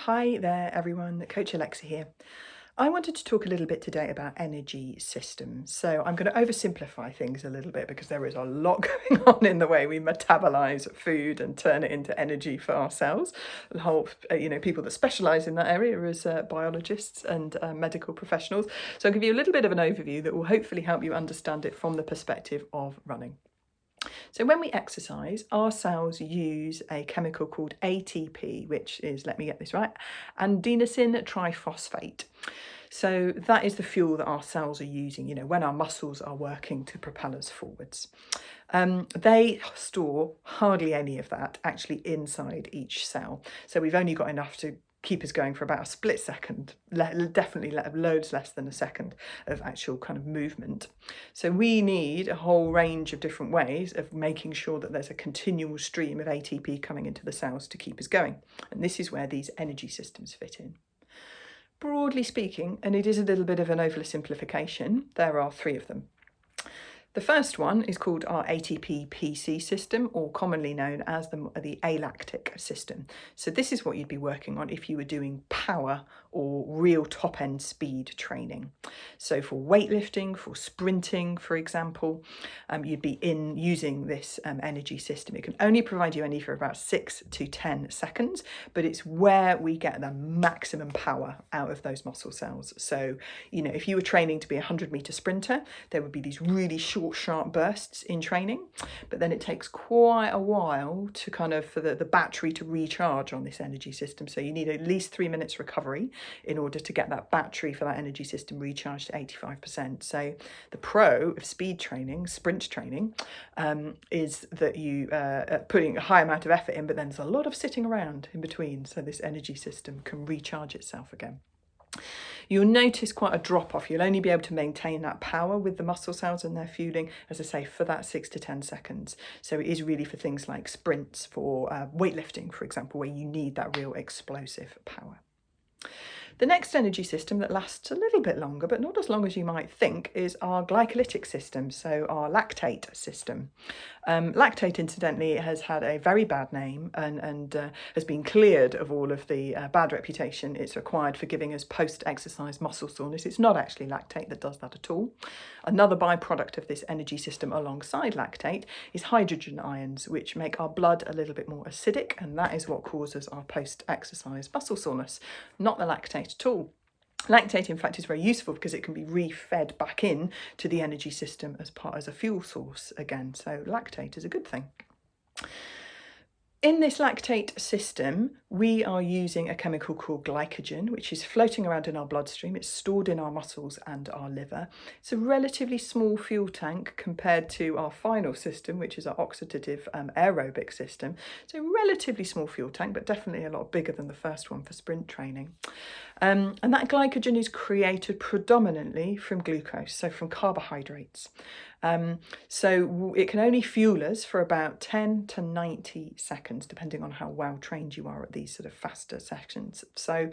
Hi there everyone, Coach Alexa here. I wanted to talk a little bit today about energy systems. So I'm going to oversimplify things a little bit because there is a lot going on in the way we metabolize food and turn it into energy for our cells. The whole, people that specialize in that area as biologists and medical professionals. So I'll give you a little bit of an overview that will hopefully help you understand it from the perspective of running. So when we exercise, our cells use a chemical called ATP, which is, let me get this right, adenosine triphosphate. So that is the fuel that our cells are using, when our muscles are working to propel us forwards. They store hardly any of that actually inside each cell. So we've only got enough to keep us going for about a split second, definitely loads less than a second of actual kind of movement. So we need a whole range of different ways of making sure that there's a continual stream of ATP coming into the cells to keep us going. And this is where these energy systems fit in. Broadly speaking, and it is a little bit of an oversimplification, there are three of them. The first one is called our Atp Pc system, or commonly known as the alactic system. So this is what you'd be working on if you were doing power or real top-end speed training. So for weightlifting, for sprinting, for example, you'd be using this energy system. It can only provide you energy for about 6 to 10 seconds, but it's where we get the maximum power out of those muscle cells. So, if you were training to be a 100-meter sprinter, there would be these really short, sharp bursts in training, but then it takes quite a while to for the battery to recharge on this energy system. So you need at least 3 minutes recovery in order to get that battery for that energy system recharged to 85%. So the pro of speed training, sprint training, is that you are putting a high amount of effort in, but then there's a lot of sitting around in between, so this energy system can recharge itself again. You'll notice quite a drop off. You'll only be able to maintain that power with the muscle cells and their fueling, as I say, for that 6 to 10 seconds. So it is really for things like sprints, for weightlifting, for example, where you need that real explosive power. The next energy system that lasts a little bit longer, but not as long as you might think, is our glycolytic system, so our lactate system. Lactate, incidentally, has had a very bad name and has been cleared of all of the bad reputation it's acquired for giving us post-exercise muscle soreness. It's not actually lactate that does that at all. Another byproduct of this energy system alongside lactate is hydrogen ions, which make our blood a little bit more acidic, and that is what causes our post-exercise muscle soreness, not the lactate at all. Lactate, in fact, is very useful because it can be re-fed back in to the energy system as a fuel source again. So lactate is a good thing. In this lactate system, we are using a chemical called glycogen, which is floating around in our bloodstream. It's stored in our muscles and our liver. It's a relatively small fuel tank compared to our final system, which is our oxidative aerobic system. It's a relatively small fuel tank, but definitely a lot bigger than the first one for sprint training. And that glycogen is created predominantly from glucose, so from carbohydrates. So it can only fuel us for about 10 to 90 seconds, depending on how well trained you are at these sort of faster sessions. So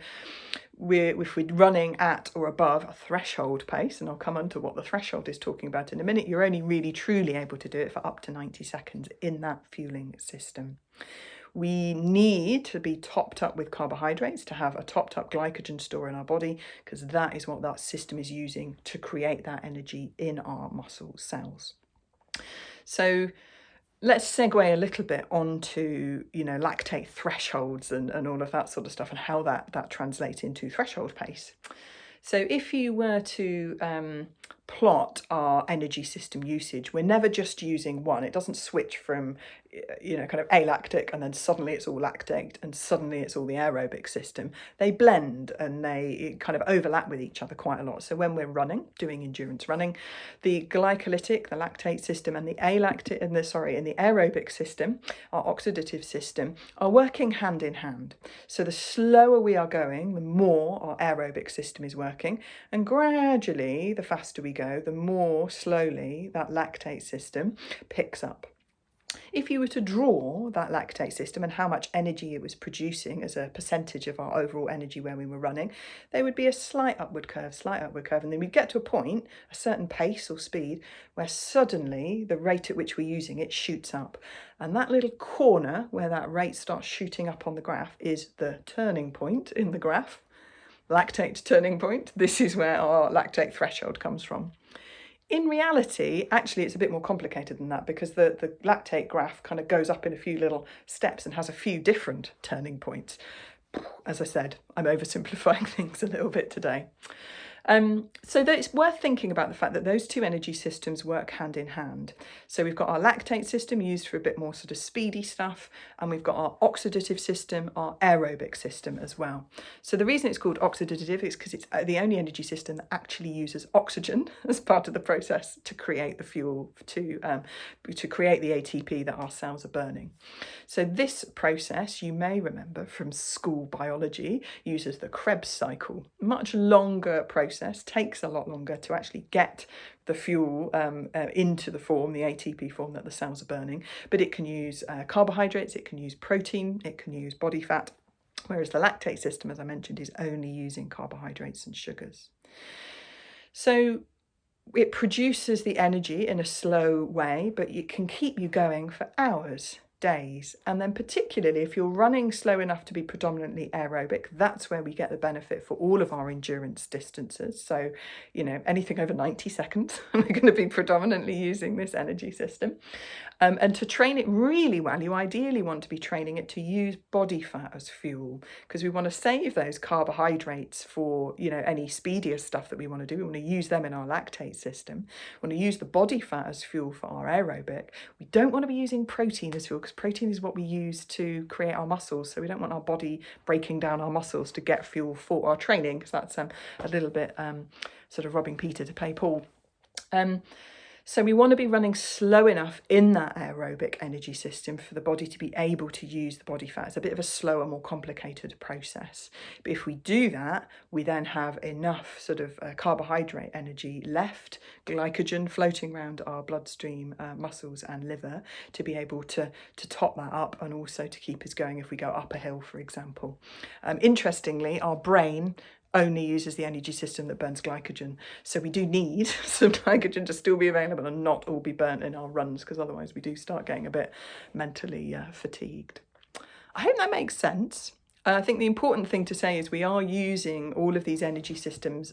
if we're running at or above a threshold pace, and I'll come on to what the threshold is talking about in a minute, you're only really truly able to do it for up to 90 seconds in that fueling system. We need to be topped up with carbohydrates to have a topped up glycogen store in our body, because that is what that system is using to create that energy in our muscle cells. So let's segue a little bit onto, lactate thresholds and all of that sort of stuff, and how that translates into threshold pace. So if you were to plot our energy system usage, we're never just using one. It doesn't switch from, kind of alactic and then suddenly it's all lactate and suddenly it's all the aerobic system. They blend and they kind of overlap with each other quite a lot. So when we're running, doing endurance running, the glycolytic, the lactate system, and the the aerobic system, our oxidative system, are working hand in hand. So the slower we are going, the more our aerobic system is working, and gradually, the faster we go, the more slowly that lactate system picks up. If you were to draw that lactate system and how much energy it was producing as a percentage of our overall energy when we were running, there would be a slight upward curve, and then we'd get to a point, a certain pace or speed, where suddenly the rate at which we're using it shoots up. And that little corner where that rate starts shooting up on the graph is the turning point in the graph. Lactate turning point. This is where our lactate threshold comes from. In reality, actually, it's a bit more complicated than that, because the lactate graph kind of goes up in a few little steps and has a few different turning points. As I said, I'm oversimplifying things a little bit today. So that it's worth thinking about the fact that those two energy systems work hand in hand. So we've got our lactate system used for a bit more sort of speedy stuff, and we've got our oxidative system, our aerobic system as well. So the reason it's called oxidative is because it's the only energy system that actually uses oxygen as part of the process to create the fuel, to create the ATP that our cells are burning. So this process, you may remember from school biology, uses the Krebs cycle. Much longer process, takes a lot longer to actually get the fuel into the form, the ATP form that the cells are burning, but it can use carbohydrates, it can use protein, it can use body fat, whereas the lactate system, as I mentioned, is only using carbohydrates and sugars. So it produces the energy in a slow way, but it can keep you going for hours, days. And then particularly if you're running slow enough to be predominantly aerobic, that's where we get the benefit for all of our endurance distances. So, anything over 90 seconds, we're going to be predominantly using this energy system. And to train it really well, you ideally want to be training it to use body fat as fuel, because we want to save those carbohydrates for, any speedier stuff that we want to do. We want to use them in our lactate system. We want to use the body fat as fuel for our aerobic. We don't want to be using protein as fuel, because protein is what we use to create our muscles. So we don't want our body breaking down our muscles to get fuel for our training, because that's a little bit sort of robbing Peter to pay Paul. So we want to be running slow enough in that aerobic energy system for the body to be able to use the body fat. It's a bit of a slower, more complicated process. But if we do that, we then have enough sort of carbohydrate energy left, glycogen floating around our bloodstream, muscles and liver, to be able to top that up, and also to keep us going if we go up a hill, for example. Interestingly, our brain only uses the energy system that burns glycogen. So we do need some glycogen to still be available and not all be burnt in our runs, because otherwise we do start getting a bit mentally fatigued. I hope that makes sense. I think the important thing to say is we are using all of these energy systems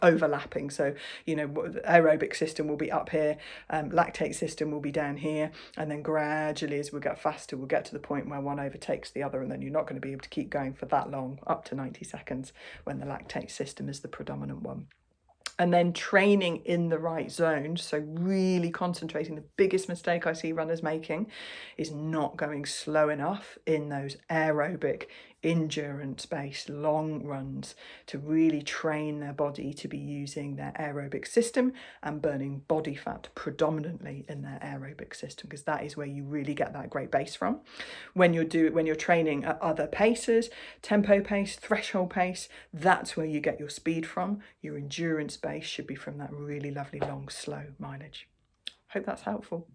overlapping. So, aerobic system will be up here, lactate system will be down here, and then gradually as we get faster, we'll get to the point where one overtakes the other, and then you're not going to be able to keep going for that long, up to 90 seconds, when the lactate system is the predominant one. And then training in the right zone, so really concentrating. The biggest mistake I see runners making is not going slow enough in those aerobic, endurance-based long runs to really train their body to be using their aerobic system and burning body fat predominantly in their aerobic system, because that is where you really get that great base from. When you're training at other paces, tempo pace, threshold pace, that's where you get your speed from. Your endurance base should be from that really lovely long slow mileage. Hope that's helpful.